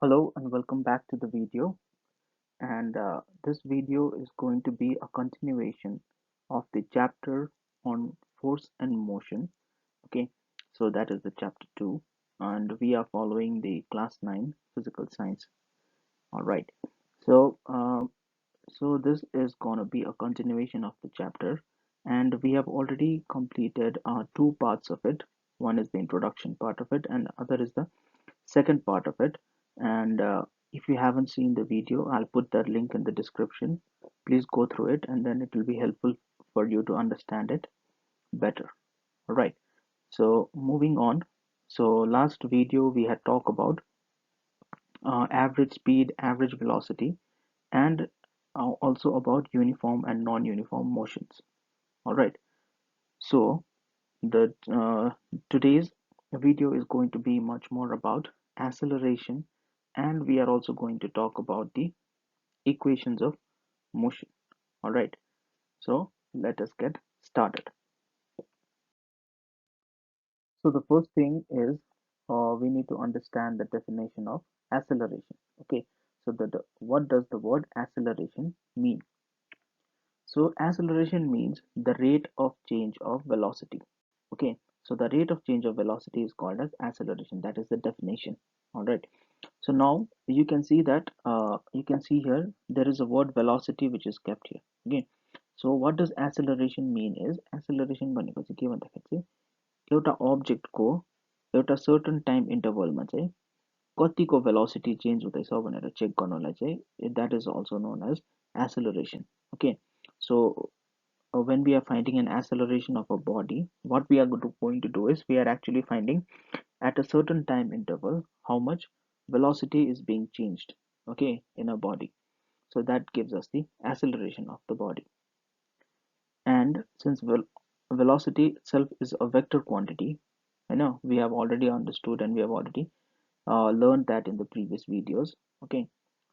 Hello and welcome back to the video. And this video is going to be a continuation of the chapter on force and motion. Okay, so that is the chapter 2, and we are following the class 9 physical science. All right, so this is going to be a continuation of the chapter, and we have already completed two parts of it. One is the introduction part of it, and other is the second part of it. And if you haven't seen the video, I'll put that link in the description. Please go through it, and then it will be helpful for you to understand it better. All right, so moving on. So last video we had talked about average speed, average velocity, and also about uniform and non-uniform motions. All right, so the today's video is going to be much more about acceleration, and we are also going to talk about the equations of motion. All right, so let us get started. So the first thing is we need to understand the definition of acceleration. Okay, so what does the word acceleration mean? So acceleration means the rate of change of velocity. Okay, so the rate of change of velocity is called as acceleration. That is the definition. All right, so now you can see that you can see here there is a word velocity which is kept here. Okay, so what does acceleration mean is acceleration भनेको चाहिँ के भन्दाखेरि चाहिँ एउटा अब्जेक्टको एउटा certain time इन्टरभलमा चाहिँ कतिको velocity change हुँदैछ भनेर चेक गर्नलाई चाहिँ that is also known as acceleration. Okay, so when we are finding an acceleration of a body, what we are going to do is we are actually finding at a certain time interval how much velocity is being changed, okay, in a body. So that gives us the acceleration of the body. And since velocity itself is a vector quantity, I know we have already understood and we have already learned that in the previous videos. Okay,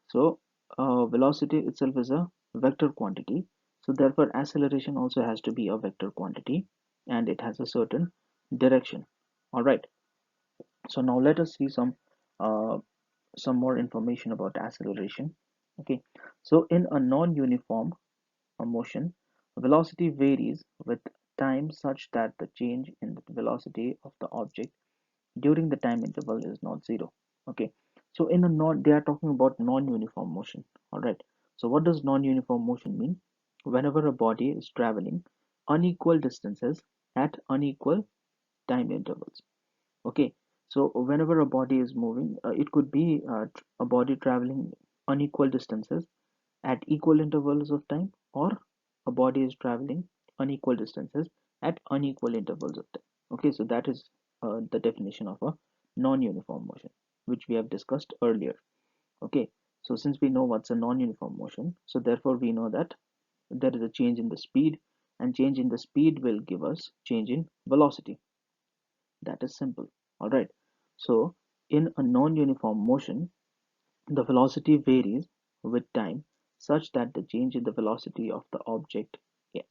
so velocity itself is a vector quantity, so therefore acceleration also has to be a vector quantity, and it has a certain direction. All right, so now let us see uh, some more information about acceleration. Okay, so in a non-uniform motion, velocity varies with time such that the change in the velocity of the object during the time interval is not zero. Okay, so in a non, they are talking about non-uniform motion. All right, so what does non-uniform motion mean? Whenever a body is traveling unequal distances at unequal time intervals. Okay, so whenever a body is moving, it could be a body traveling unequal distances at equal intervals of time, or a body is traveling unequal distances at unequal intervals of time. Okay, so that is the definition of a non-uniform motion, which we have discussed earlier. Okay, so since we know what's a non-uniform motion, so therefore we know that there is a change in the speed, and change in the speed will give us change in velocity. That is simple. All right, so in a non-uniform motion, the velocity varies with time such that the change in the velocity of the object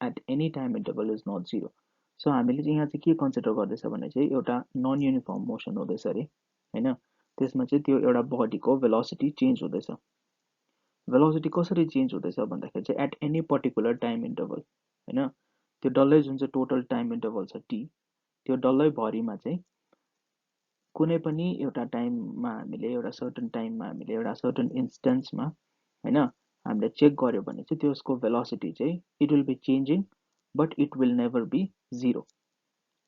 at any time interval is not zero. So हामीले चाहिँ यहाँ चाहिँ के consider गर्दैछ भने चाहिँ एउटा none uniform motion हुँदैछ अरे होइन, त्यसमा चाहिँ त्यो एउटा बडीको भेलोसिटी चेन्ज हुँदैछ. भेलोसिटी कसरी चेन्ज हुँदैछ भन्दाखेरि चाहिँ at any particular time interval होइन, त्यो डल्लै जुन चाहिँ टोटल टाइम इन्टरभल छ टी, त्यो डल्लै भरिमा चाहिँ कुनै पनि एउटा टाइममा हामीले एउटा सर्टन टाइममा हामीले एउटा सर्टन इन्स्टेन्समा होइन हामीले चेक गर्यो भने चाहिँ त्यसको भेलोसिटी चाहिँ it will be changing, but it will never be zero.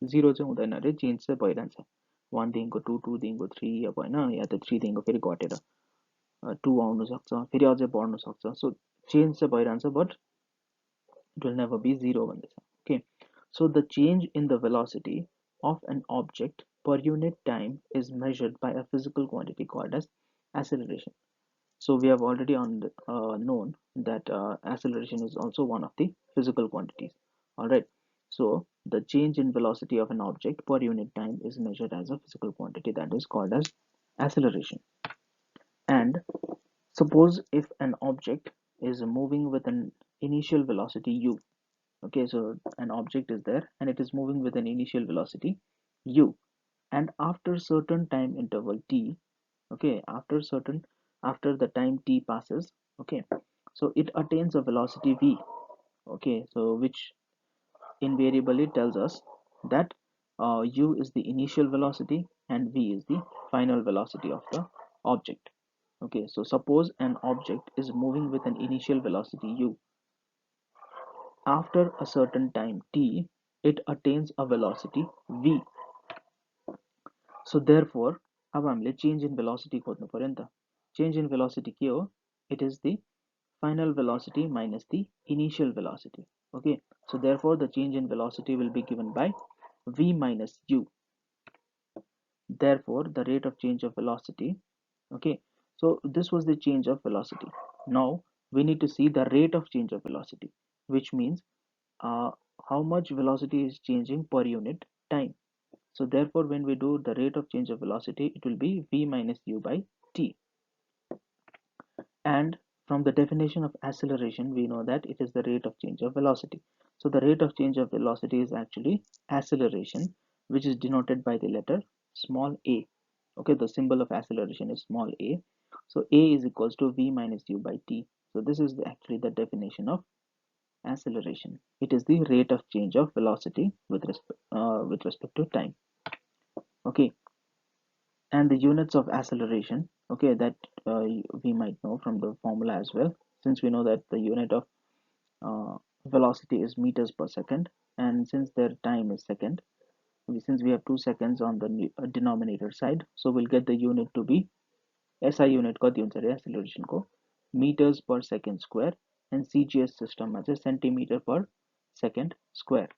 Zero चाहिँ हुँदैन अरे, चेन्ज चाहिँ भइरहन्छ. 1देखिको 2, 2देखिको 3, अब होइन, या त 3देखिको फेरि घटेर 2 आउनु सक्छ, फेरि अझै बढ्नु सक्छ. सो चेन्ज चाहिँ भइरहन्छ, but it will never be zero भन्दैछ. Okay, so the change in the velocity of an object per unit time is measured by a physical quantity called as acceleration. So we have already known that acceleration is also one of the physical quantities. All right, so the change in velocity of an object per unit time is measured as a physical quantity, that is called as acceleration. And suppose if an object is moving with an initial velocity u. Okay, so an object is there and it is moving with an initial velocity u, and after certain time interval t, Okay, after the time t passes, okay, so it attains a velocity v. Okay, so which invariably tells us that u is the initial velocity and v is the final velocity of the object. Okay, so suppose an object is moving with an initial velocity u. After a certain time t, it attains a velocity v. So therefore अब हामीले change in velocity खोज्नु पर्यो नि त. Change in velocity के हो? It is the final velocity minus the initial velocity. Okay, so therefore the change in velocity will be given by v minus u. Therefore the rate of change of velocity, okay, so this was the change of velocity. Now we need to see the rate of change of velocity, which means uh, how much velocity is changing per unit time. So therefore when we do the rate of change of velocity, it will be v minus u by t. And from the definition of acceleration, we know that it is the rate of change of velocity. So the rate of change of velocity is actually acceleration, which is denoted by the letter small a. Okay, the symbol of acceleration is small a. So a is equals to v minus u by t. So this is actually the definition of acceleration. It is the rate of change of velocity with respect to time. Okay, and the units of acceleration, okay, that we might know from the formula as well, since we know that the unit of uh, velocity is meters per second, and since their time is second, since we have 2 seconds on the denominator side, so we'll get the unit to be SI unit कति हुन्छ रे acceleration को meters per second square, and CGS system मा चाहिँ centimeter per second square.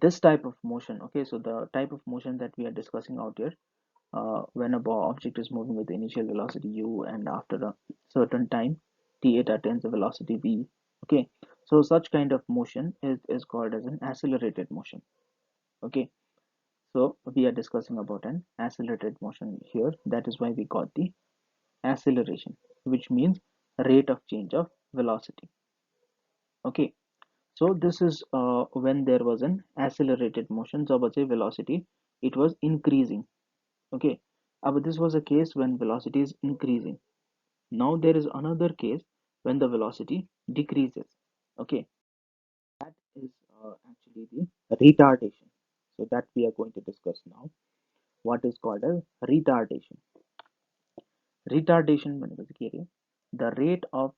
This type of motion, okay, so the type of motion that we are discussing out here, when a object is moving with the initial velocity u, and after a certain time t, it attains a velocity v. Okay, so such kind of motion is called as an accelerated motion. Okay, so we are discussing about an accelerated motion here. That is why we got the acceleration, which means rate of change of velocity. Okay, so this is when there was an accelerated motion, so velocity, it was increasing. Okay, but this was a case when velocity is increasing. Now there is another case when the velocity decreases. Okay, that is actually the retardation. So that we are going to discuss now. What is called as retardation? Retardation भनेको चाहिँ के अरे? The rate of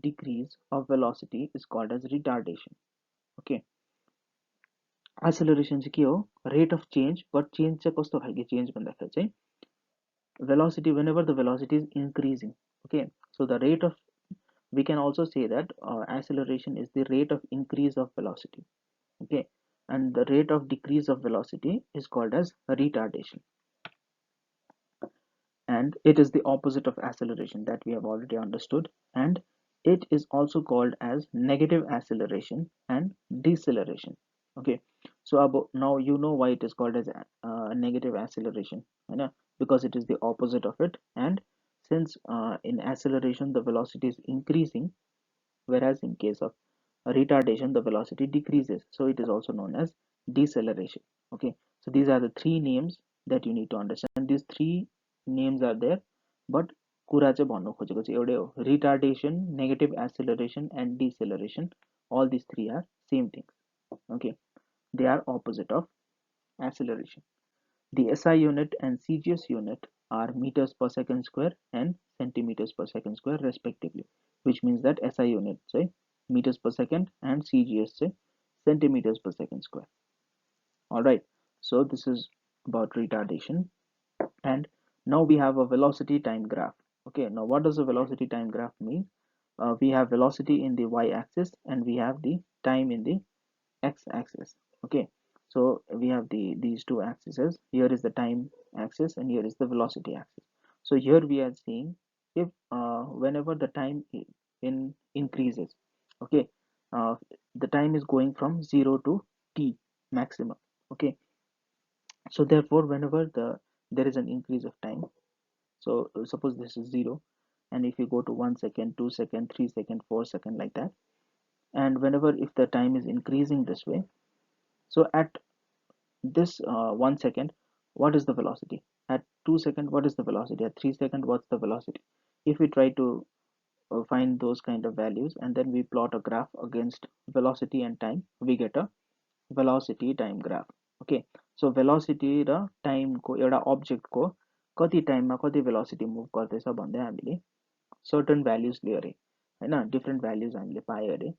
decrease of velocity is called as retardation. Okay, acceleration चाहिँ के हो? Rate of change, but change चाहिँ कस्तो खालको change भन्दाखेरि चाहिँ velocity, whenever the velocity is increasing. Okay, so the rate of, we can also say that acceleration is the rate of increase of velocity. Okay, and the rate of decrease of velocity is called as retardation, and it is the opposite of acceleration that we have already understood, and it is also called as negative acceleration and deceleration. Okay, so now you know why it is called as negative acceleration, you know, because it is the opposite of it. And since in acceleration the velocity is increasing, whereas in case of retardation the velocity decreases, so it is also known as deceleration. Okay, so these are the three names that you need to understand. These three names are there, but कुरा चाहिँ भन्नु खोजेको चाहिँ एउटै हो, retardation, negative acceleration and deceleration. All these three are same things. Okay, they are opposite of acceleration. The SI unit and CGS unit are meters per second square and centimeters per second square respectively, which means that SI unit say meters per second and CGS say centimeters per second square. All right, so this is about retardation. And now we have a velocity time graph. Okay, now what does a velocity time graph mean? We have velocity in the y-axis and we have the time in the x-axis. Okay, so we have these two axes. Here is the time axis and here is the velocity axis. So here we are seeing if whenever the time in increases, okay, uh, the time is going from 0 to t maximum. Okay, so therefore whenever there is an increase of time, so suppose this is 0, and if you go to 1 second, 2 second, 3 second, 4 second, like that, and whenever if the time is increasing this way, so at this 1 second, what is the velocity? At 2 second, what is the velocity? At 3 second, what's the velocity? If we try to find those kind of values and then we plot a graph against velocity and time, we get a velocity time graph. Okay, so velocity raw time को एउटा object को कति time मा कति velocity move गर्दैछ भन्दै हामीले certain values लियो अरे हैन, different values हामीले पायो अरे,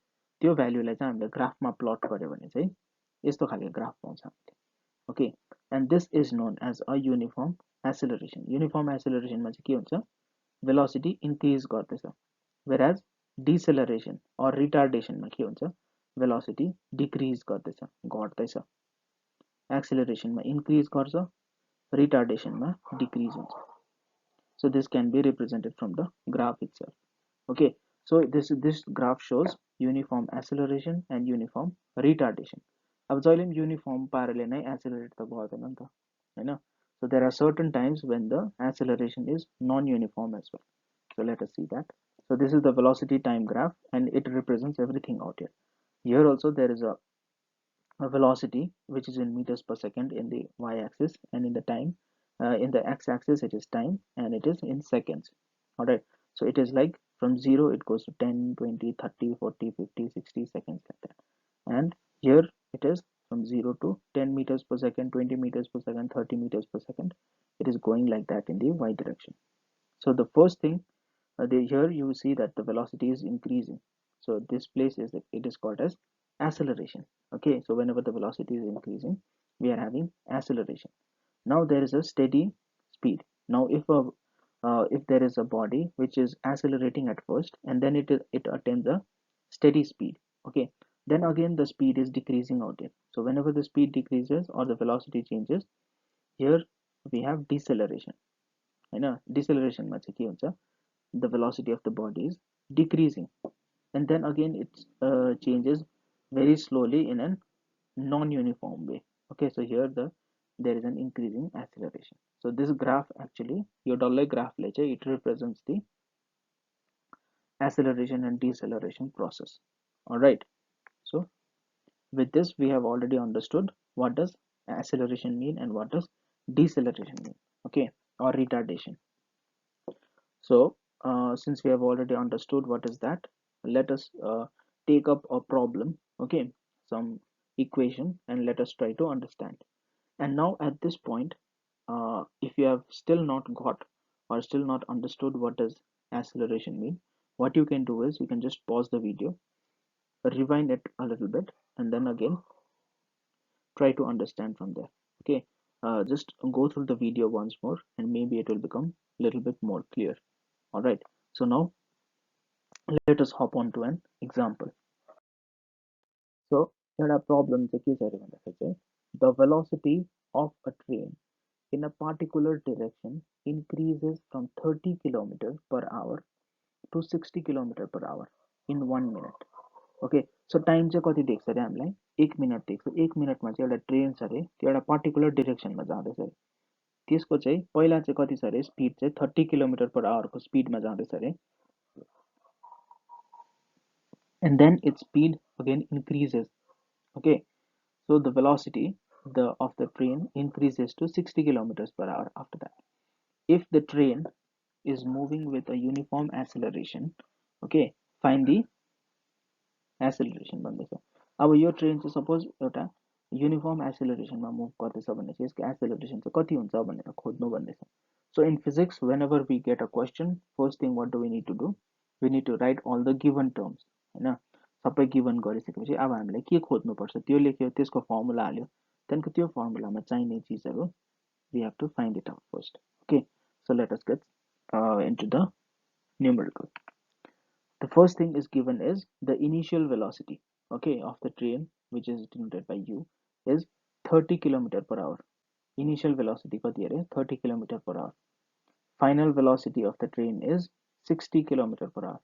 त्यो भ्यालुलाई चाहिँ हामीले ग्राफमा प्लट गर्यो भने चाहिँ यस्तो खालको ग्राफ पाउँछ हामीले. Okay, and this is known as a uniform acceleration. Uniform acceleration मा चाहिँ के हुन्छ, velocity increase गर्दैछ, whereas deceleration or retardation मा के हुन्छ, velocity decrease गर्दैछ, घट्दैछ. Acceleration मा increase गर्छ, retardation मा decrease हुन्छ. So this can be represented from the graph itself. Okay, so this graph shows uniform acceleration and uniform retardation. अब जहिले पनि uniform पाराले नै accelerate त गर्दैन नि त हैन. So there are certain times when the acceleration is non-uniform as well. So let us see that. So this is the velocity time graph and it represents everything out here. Here also there is a velocity which is in meters per second in the y-axis, and in the time in the x-axis it is time and it is in seconds. All right, so it is like from 0 it goes to 10, 20, 30, 40, 50, 60 seconds like that, and here it is from 0 to 10 meters per second, 20 meters per second, 30 meters per second. It is going like that in the y direction. So the first thing here you see that the velocity is increasing. So this place is, it is called as acceleration. Okay, so whenever the velocity is increasing, we are having acceleration. Now there is a steady speed. Now if there is a body which is accelerating at first and then it attains a steady speed, okay, then again the speed is decreasing out here. So whenever the speed decreases or the velocity changes, here we have deceleration. Hahn, deceleration मा चाहिँ के हुन्छ, the velocity of the body is decreasing, and then again it changes very slowly in a non-uniform way. Okay, so here there is an increasing acceleration. So this graph actually, your dollar graph ledger, it represents the acceleration and deceleration process. All right, so with this we have already understood what does acceleration mean and what does deceleration mean, okay, or retardation. So since we have already understood what is that, let us take up a problem, okay, some equation, and let us try to understand. And now at this point, if you have still not got or still not understood what does acceleration mean, what you can do is you can just pause the video, rewind it a little bit, and then again try to understand from there. Okay, just go through the video once more and maybe it will become a little bit more clear. All right, so now let us hop on to an example. So एउटा problem चाहिँ के छ अरे भन्दाखेरि चाहिँ, the velocity of a train in a particular direction increases from 30 km per hour to 60 km per hour in 1 minute. Okay, so time चाहिँ कति देख्छ अरे हामीलाई, 1 मिनट देख्छ. 1 मिनटमा चाहिँ एउटा ट्रेन छ अरे, त्यो एउटा पर्टिकुलर डिरेक्सनमा जाँदैछ अरे. त्यसको चाहिँ पहिला चाहिँ कति छ अरे, स्पिड चाहिँ 30 km per hour को स्पिडमा जाँदैछ अरे, and then its speed again increases. Okay, so the velocity of the train increases to 60 kilometers per hour after that. If the train is moving with a uniform acceleration, okay, find the acceleration भन्दैछ. अब यो train चाहिँ suppose एउटा uniform एक्सेलरेसनमा move गर्दैछ भने चाहिँ यसको acceleration चाहिँ कति हुन्छ भनेर खोज्नु भन्दैछ. So in physics, whenever we get a question, first thing what do we need to do? We need to write all the given terms, हैन. सबै गिभन गरिसकेपछि अब हामीलाई के खोज्नु पर्छ, त्यो लेख्यो, त्यसको फर्मुला हाल्यो, त्यहाँको त्यो फर्मुलामा चाहिने चीजहरु we have to find it out first. Okay, so let us get into the numerical. The first thing is given is the initial velocity, okay, of the train, which is denoted by u, is 30 km per hour. Initial velocity कति अरे, 30 km per hour. Final velocity of the train is 60 km per hour.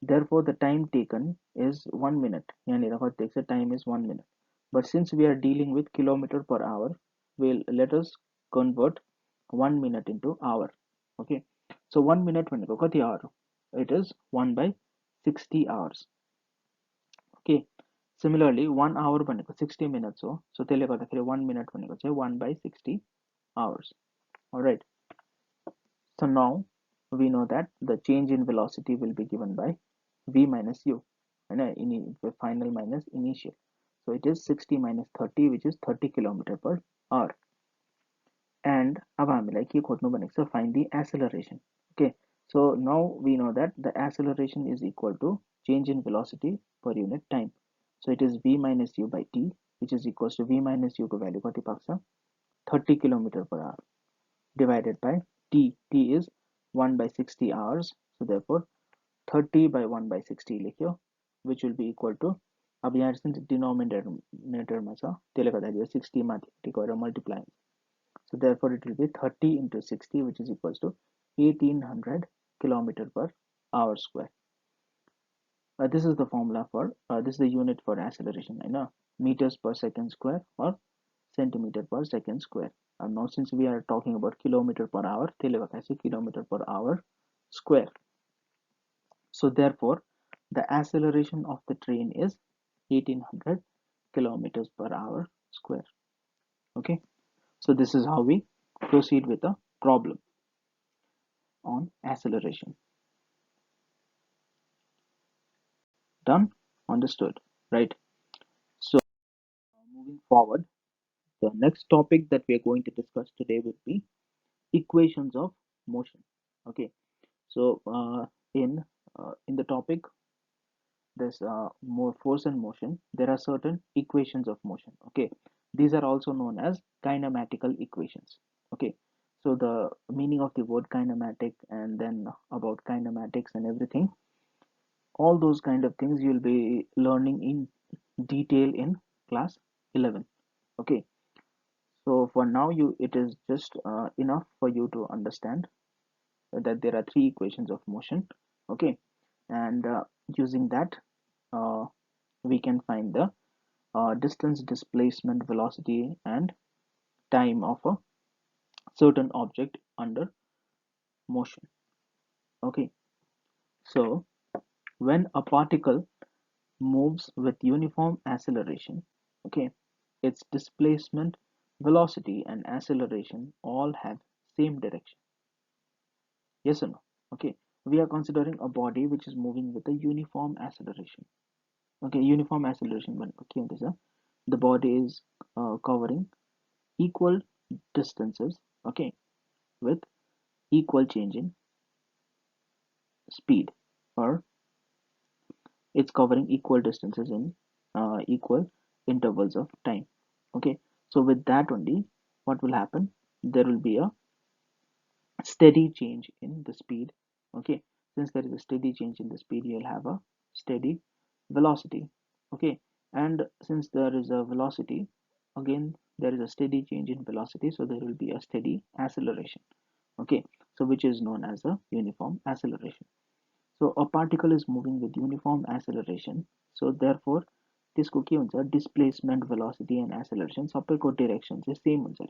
Therefore the time taken is 1 minute. यहाँनिर कति देख्छ, time is 1 minute. But since we are dealing with kilometer per hour, let us convert 1 minute into hour. Okay, so 1 minute भनेको कति hour हो, it is 1 by 60 hours. Okay, similarly 1 hour भनेको 60 minutes हो, so त्यसले गर्दाखेरि 1 minute भनेको चाहिँ 1 by 60 hours. All right, So now we know that the change in velocity will be given by v minus u, and the final minus initial. So it is 60 minus 30, which is 30 kilometer per hour. And अब हामीलाई के खोज्नु भनेको छ, find the acceleration. Okay, so now we know that the acceleration is equal to change in velocity per unit time. So it is v minus u by t, which is equals to v minus u को value कति पाउँछ 30 kilometer per hour divided by t. T is 1 by 60 hours, so therefore 30 by 1 by 60 लेख्यो, which will be equal to, अब यहाँ डिनोमिनेटरमा छ त्यसले गर्दाखेरि 60 माथि गएर multiply, so therefore it will be 30 into 60, which is equals to 1800 kilometer per hour square. This is the formula for this is the unit for acceleration, I know, meters per second square or centimeter per second square. Now since we are talking about kilometer per hour, kilometer per hour square. So therefore the acceleration of the train is 1800 kilometers per hour square. Okay, so this is how we proceed with the problem on acceleration. Done? Understood, right? So moving forward, the next topic that we are going to discuss today will be equations of motion. Okay, so in the topic, this more force and motion, there are certain equations of motion. Okay, these are also known as kinematical equations. Okay, so the meaning of the word kinematic and then about kinematics and everything, all those kind of things you'll be learning in detail in class 11. Okay, so for now it is just enough for you to understand that there are three equations of motion. Okay, and using that uh, we can find the distance, displacement, velocity and time of a certain object under motion. Okay, so when a particle moves with uniform acceleration, okay, its displacement, velocity and acceleration all have same direction. Yes or no? Okay, we are considering a body which is moving with a uniform acceleration. Okay, uniform acceleration the body is covering equal distances, okay, with equal change in speed, or it's covering equal distances in equal intervals of time. Okay, so with that only, what will happen, there will be a steady change in the speed. Okay, since there is a steady change in the speed, you'll have a steady velocity. Okay, and since there is a velocity, again there is a steady change in velocity, so there will be a steady acceleration. Okay, so which is known as a uniform acceleration. So a particle is moving with uniform acceleration, so therefore त्यसको के हुन्छ, displacement, velocity and acceleration सबैको direction चाहिँ same हुन्छ.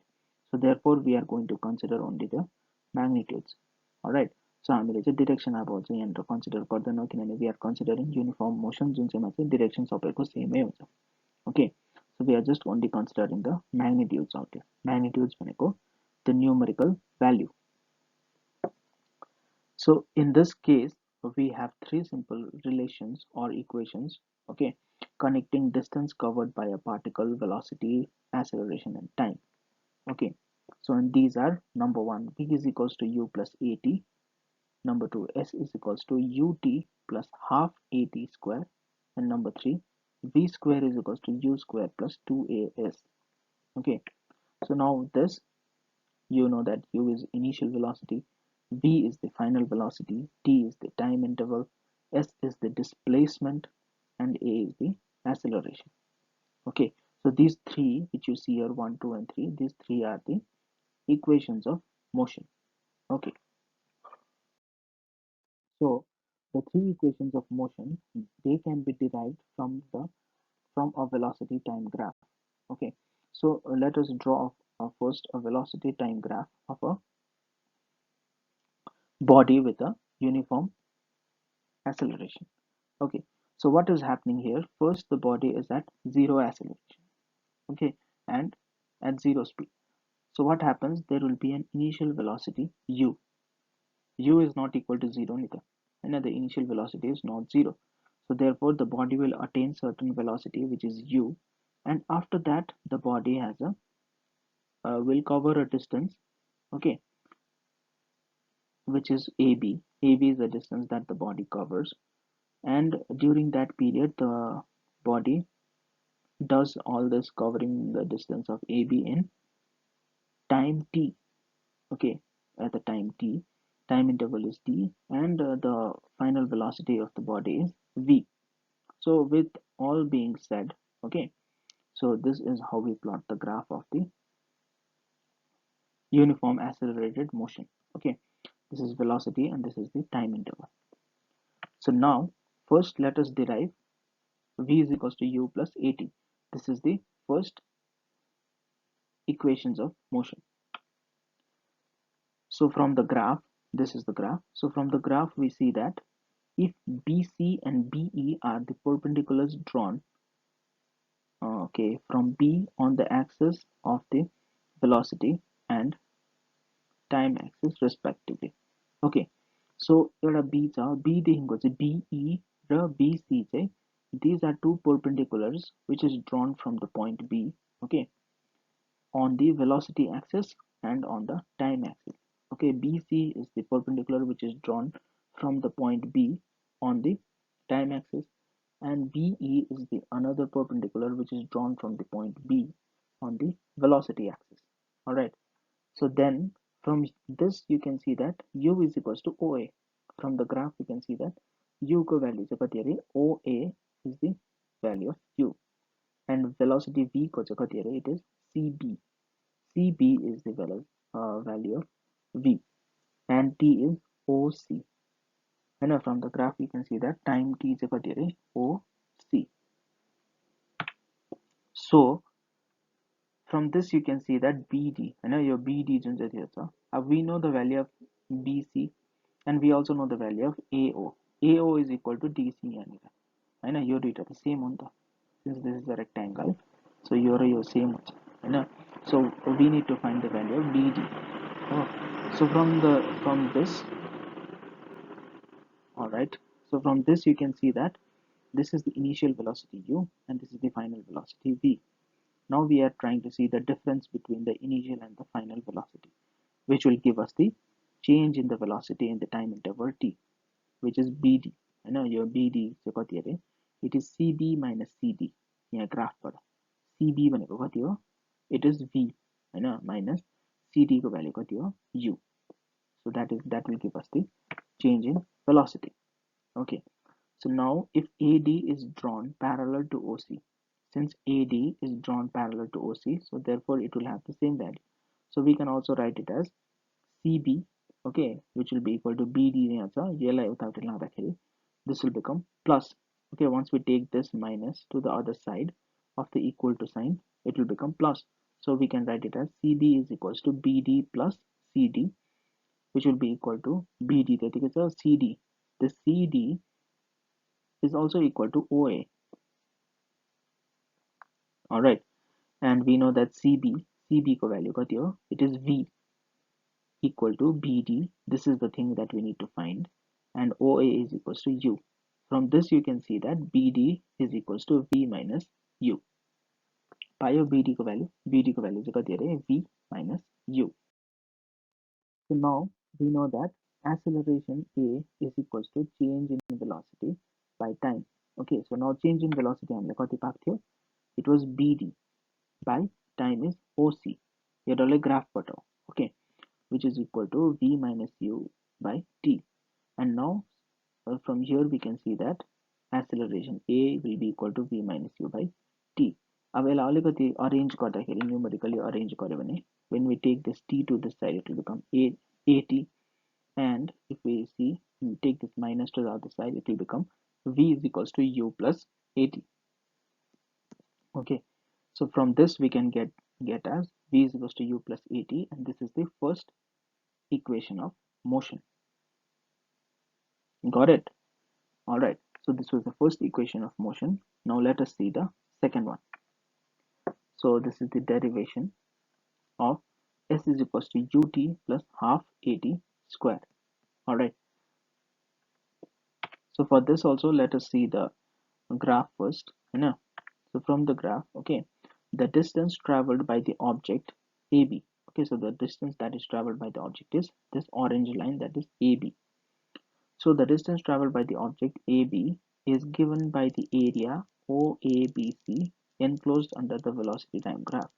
So therefore we are going to consider only the magnitudes. Alright, so हामीले चाहिँ direction अब चाहिँ यहाँनिर consider गर्दैनौँ, किनभने we are considering uniform motion जुन चाहिँमा चाहिँ direction सबैको same हुन्छ. Okay, so we are just only considering the magnitudes out there. Magnitudes भनेको the numerical value. So in this case, we have three simple relations or equations, okay, connecting distance covered by a particle, velocity, acceleration, and time. Okay, so and these are: number one, v is equals to u plus at; number two, s is equals to ut plus half at square; and number three, v square is equals to u square plus 2as. Okay, so now this, you know that u is initial velocity, v is the final velocity, t is the time interval, s is the displacement, and a is the acceleration. Okay, so these three which you see here, 1, 2 and 3, these three are the equations of motion. Okay, so the three equations of motion, they can be derived from a velocity time graph. Okay, so let us draw first a velocity time graph of a body with a uniform acceleration. Okay, so what is happening here? First, the body is at zero acceleration, okay, and at zero speed. So what happens? There will be an initial velocity u. u is not equal to 0 neither. And the initial velocity is not 0. So therefore the body will attain certain velocity which is u, and after that the body has a will cover a distance, okay, which is AB. AB is the distance that the body covers, and during that period the body does all this covering the distance of AB in time t, okay, at the time t, time interval is t, and the final velocity of the body is v. So with all being said, okay, so this is how we plot the graph of the uniform accelerated motion, okay. This is velocity and this is the time interval. So now first let us derive v is equals to u plus at. This is the first equations of motion. So from the graph, this is the graph. So from the graph we see that if BC and BE are the perpendiculars drawn, okay, from B on the axis of the velocity and time axis respectively. Okay, so here B are B the hingoche BE the BC che, these are two perpendiculars which is drawn from the point B, okay, on the velocity axis and on the time axis. Okay, BC is the perpendicular which is drawn from the point B on the time axis, and BE is the another perpendicular which is drawn from the point B on the velocity axis. Alright, so then from this you can see that U is equals to OA. From the graph you can see that U ko value cha kati are, OA is the value of U, and velocity V ko cha kati are, it is CB. CB is the value of V, and T is OC. And from the graph you can see that time T is equal to OC. So from this you can see that BD, your BD we know the value of BC, and we also know the value of AO. AO is equal to DC, and you do it the same on the, since this is a rectangle, so your same, so we need to find the value of BD. Oh, so from this, all right. So from this you can see that this is the initial velocity u and this is the final velocity v. Now we are trying to see the difference between the initial and the final velocity, which will give us the change in the velocity in the time interval t, which is bd. I know your bd so kati are, it is cb minus cd. यहाँ graph पर cb भनेको कति हो, it is v, Hahn, minus cd को value कति हो, u. So that will give us the change in velocity. Okay, so now if AD is drawn parallel to OC, since AD is drawn parallel to OC, so therefore it will have the same value. So we can also write it as CB, okay, which will be equal to BD. This will become plus. Okay, once we take this minus to the other side of the equal to sign, it will become plus. So we can write it as CB is equals to BD plus CD, which will be equal to BD. That is a CD. The CD is also equal to OA. Alright, and we know that CB ko value kati ho, it is V equal to BD. This is the thing that we need to find, and OA is equals to U. From this you can see that BD is equals to V minus U. Payo BD ko value is kati are, V minus U. So now we know that acceleration A is equals to change in velocity by time. Okay, so now change in velocity हामीले कति पाएको थियो, it was BD by time is OC. यो डल्लै ग्राफबाट हो, okay, which is equal to V minus U by T. And now from here we can see that acceleration A will be equal to V minus U by T. अब यसलाई अलिकति arrange गर्दाखेरि numerically arrange गर्यो भने when we take this T to this side it will become AT, and if we see take this minus to the other side it will become V is equals to U plus AT. Okay, so from this we can get as V is equals to U plus AT, and this is the first equation of motion. Got it? All right, so this was the first equation of motion. Now let us see the second one. So this is the derivation of S is equals to ut plus half at square. Alright, so for this also let us see the graph first. So from the graph, okay, the distance traveled by the object AB. Okay, so the distance that is traveled by the object is this orange line, that is AB. So the distance traveled by the object AB is given by the area OABC enclosed under the velocity time graph.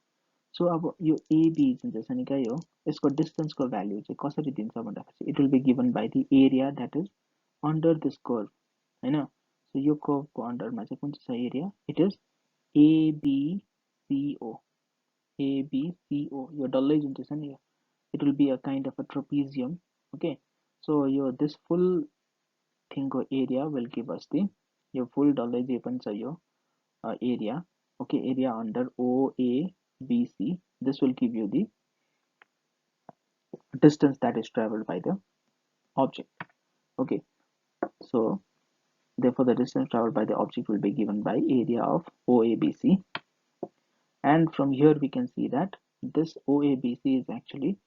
So अब यो AB जुन चाहिँ छ नि क्या यो यसको distance को value चाहिँ कसरी दिन्छ भन्दाखेरि it will be given by the area that is under this curve Hahn. So yo curve को under मा चाहिँ कुन चाहिँ छ area, it is ABCO. ABCO यो डल्लै जुन चाहिँ छ नि यो it will be a kind of a trapezium. Okay, so yo this full thing को area will give us the yo full डल्लै जे पनि छ यो area. Okay, area under OABC, this will give you the distance that is traveled by the object. Okay, so therefore the distance traveled by the object will be given by area of OABC, and from here we can see that this OABC is actually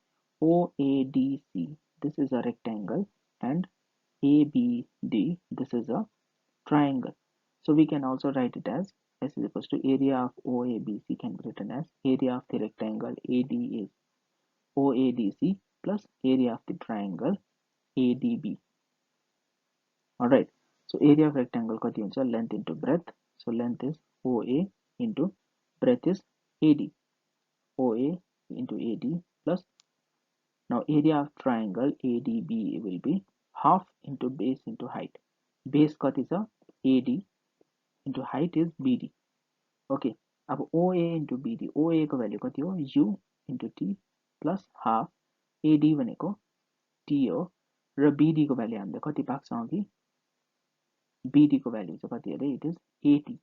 OADC. This is a rectangle, and ABD, this is a triangle. So we can also write it as S is equals to area of OABC can be written as area of the rectangle OADC plus area of the triangle ADB. Alright, so area of rectangle कति हुन्छ, length into breadth. So length is OA into breadth is AD. OA into AD plus, now area of triangle ADB will be half into base into height. Base कति छ AD into height is BD. Okay, अब OA into BD, OA को value कति हो U into T plus half AD भनेको T हो र BD को value हामीले कति पाएको छौं अघि, BD को value चाहिँ कति अरे, it is 80.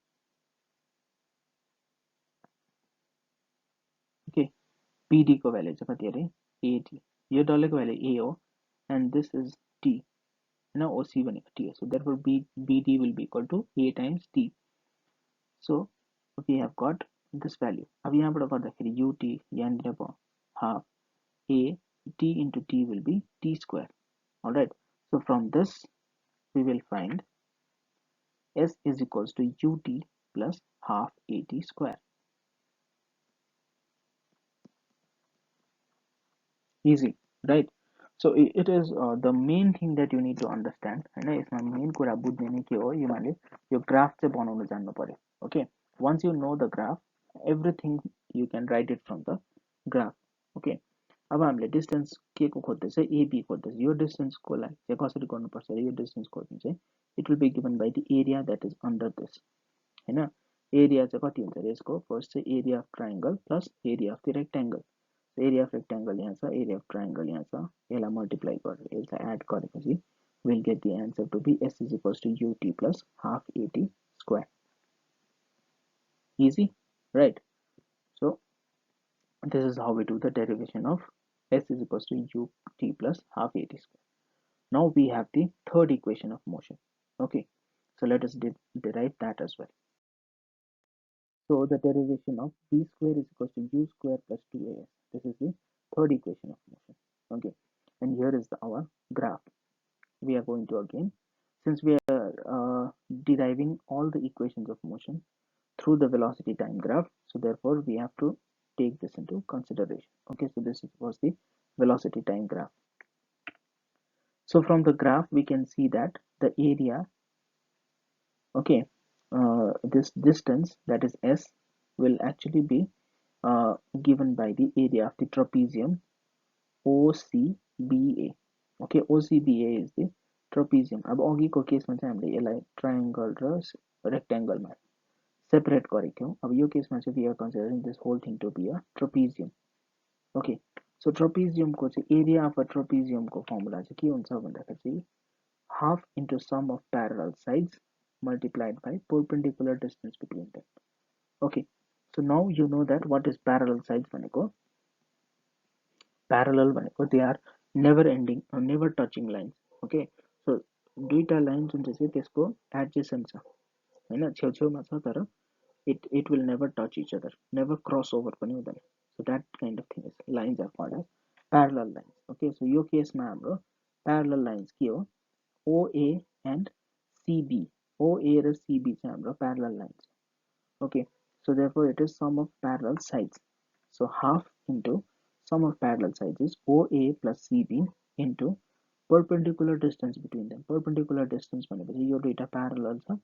Okay, BD को value चाहिँ कति अरे 80. यो डल्लैको value A हो and this is T Hahn, OC भनेको T हो. So therefore BD will be equal to A times T. So we have got this value. अब यहाँबाट गर्दाखेरि UT यहाँनिर भयो half A T into T will be T square. Alright, so from this we will find S is equals to UT plus half AT square. Easy, right? So it is the main thing that you need to understand. हैन, यसमा main कुरा बुझ्ने नै के हो, यहाँले यो graph चाहिँ बनाउन जान्नु पर्यो. Okay, once you know the graph, everything you can write it from the graph. Okay, अब हामीले डिस्टेन्स के को खोज्दैछ, AB खोज्दैछ. यो डिस्टेन्स को लागि चाहिँ कसरी गर्नुपर्छ, यो डिस्टेन्स खोज्नु चाहिँ it will be given by the area that is under this. हैन, एरिया चाहिँ कति हुन्छ यसको, फर्स्ट चाहिँ area of triangle plus area of the rectangle. Area of rectangle यहाँ छ, एरिया अफ ट्रायंगल यहाँ छ, यसलाई मल्टिप्लाई गरेर यसलाई एड गरेपछि we'll get the answer to be S is equals to UT plus half AT square. Easy, right? So this is how we do the derivation of S is equals to UT plus half AT square. Now we have the third equation of motion. Okay, so let us derive that as well. So the derivation of v square is equals to u square plus 2as. This is the third equation of motion. Okay, and here is our graph. We are going to again, since we are deriving all the equations of motion through the velocity time graph, so therefore we have to take this into consideration. Okay, so this was the velocity time graph. So from the graph we can see that the area, okay, this distance, that is S, will actually be given by the area of the trapezium OCBA. Okay, OCBA is the trapezium. अब अघिको केसमा चाहिँ हामीले यसलाई triangle र रेक्टेंगलमा separate गरेको थियौं. अब यो केसमा चाहिँ we are considering this whole thing to be a trapezium. Okay, so trapezium को चाहिँ area of a trapezium को फर्मुला चाहिँ के हुन्छ भन्दाखेरि चाहिँ half into sum of parallel sides multiplied by perpendicular distance between them. Okay, so now you know that what is parallel sides भनेको. Parallel भनेको they are never ending or never touching lines. Okay, so दुईटा line जुन चाहिँ त्यसको adjacent छ हैन, छेउछेउमा छ तर it will never touch each other, never cross over पनि हुँदैन. So that kind of thing is lines are called as parallel lines. Okay, so यो केसमा हाम्रो parallel lines here, OA and CB. OA और CB से हम लोग parallel lines. Okay, so therefore it is sum of parallel sides. So half into sum of parallel sides is OA plus CB into perpendicular distance between them. Perpendicular distance माने यो दुईटा parallel छ,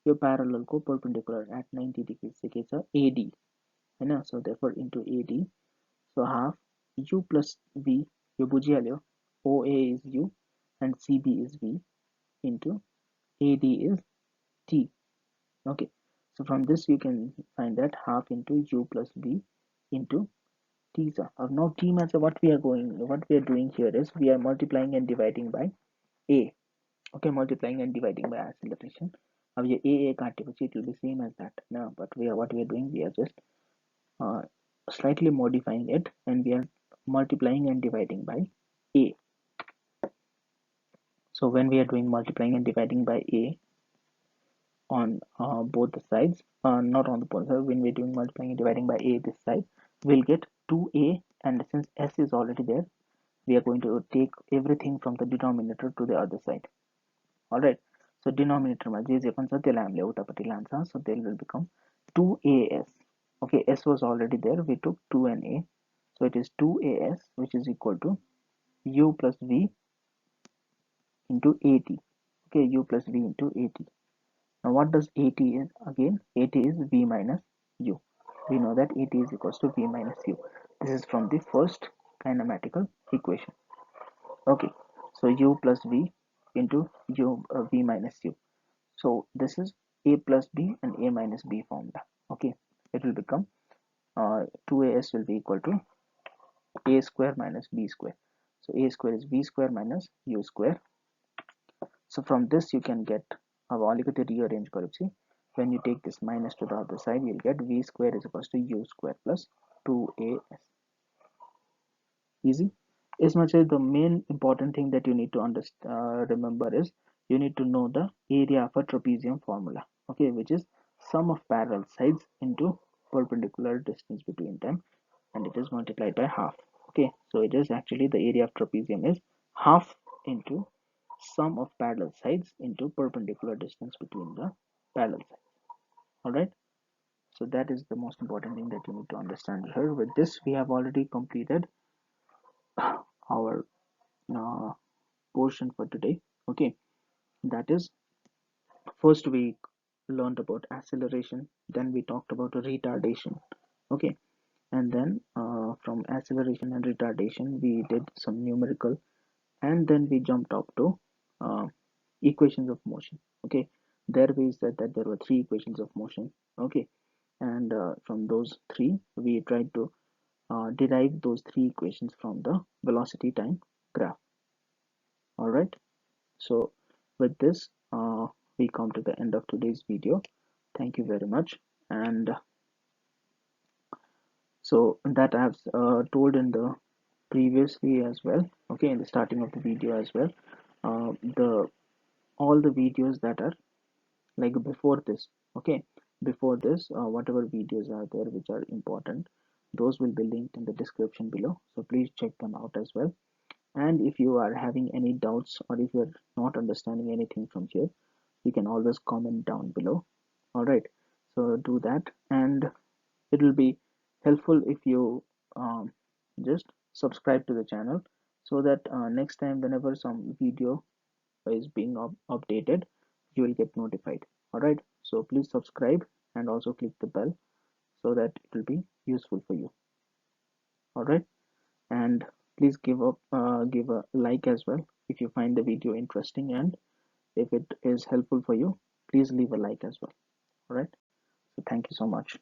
यो parallel को perpendicular at 90 degrees से के छ AD Hahn. So therefore into AD, so half U plus V, yo बुझिहाल्यो, OA is U and CB is V into AD is T. Okay, so from this you can find that half into U plus V into T. Now T means what we are doing here is we are multiplying and dividing by A. Okay, multiplying and dividing by acceleration. Now ये A काटेपछि it will be same as that. No, but what we are doing, we are just uh, slightly modifying it and we are multiplying and dividing by A. So when we are doing multiplying and dividing by A on both the sides, not on the both sides, when we're doing multiplying and dividing by A this side, we'll get 2A, and since S is already there, we are going to take everything from the denominator to the other side. Alright, so denominator ma je पनि छ त्यसलाई हामीले उतापट्टि लान्छ, so there will become 2AS. Okay, S was already there, we took 2 and A, so it is 2AS, which is equal to U plus V into AT. Okay, U plus V into AT. Now what does AT is? Again, AT is V minus U. We know that AT is equals to V minus U. This is from the first kinematical equation. Okay, so U plus V into V minus U. So this is A plus B and A minus B formula. Okay, it will become 2AS will be equal to A square minus B square. So A square is V square minus U square. So from this you can get rearrange गरेपछि, when you take this minus to the other side, you'll get V square is equals to U square plus 2AS. Easy. Isma चाहिँ the main important thing that you need to remember is you need to know the area of a trapezium formula. Okay, which is sum of parallel sides into perpendicular distance between them, and it is multiplied by half. Okay, so it is actually the area of trapezium is half into sum of parallel sides into perpendicular distance between the parallel sides. Alright, so that is the most important thing that you need to understand here. With this, we have already completed our portion for today. Okay, that is, first we learned about acceleration, then we talked about retardation. Okay, and then from acceleration and retardation we did some numerical, and then we jumped up to equations of motion. Okay, there we said that there were three equations of motion. Okay, and from those three we tried to derive those three equations from the velocity time graph. All right, so with this we come to the end of today's video. Thank you very much. And so that I have told in the previously as well, okay, in the starting of the video as well, the all the videos that are like before this, okay, before this, whatever videos are there which are important, those will be linked in the description below, so please check them out as well. And if you are having any doubts or if you're not understanding anything from here, you can always comment down below. All right, so do that, and it will be helpful if you just subscribe to the channel, so that next time whenever some video is being updated, you will get notified. All right, so please subscribe and also click the bell so that it will be useful for you. All right, and please give a like as well if you find the video interesting, and if it is helpful for you, please leave a like as well. All right, so thank you so much.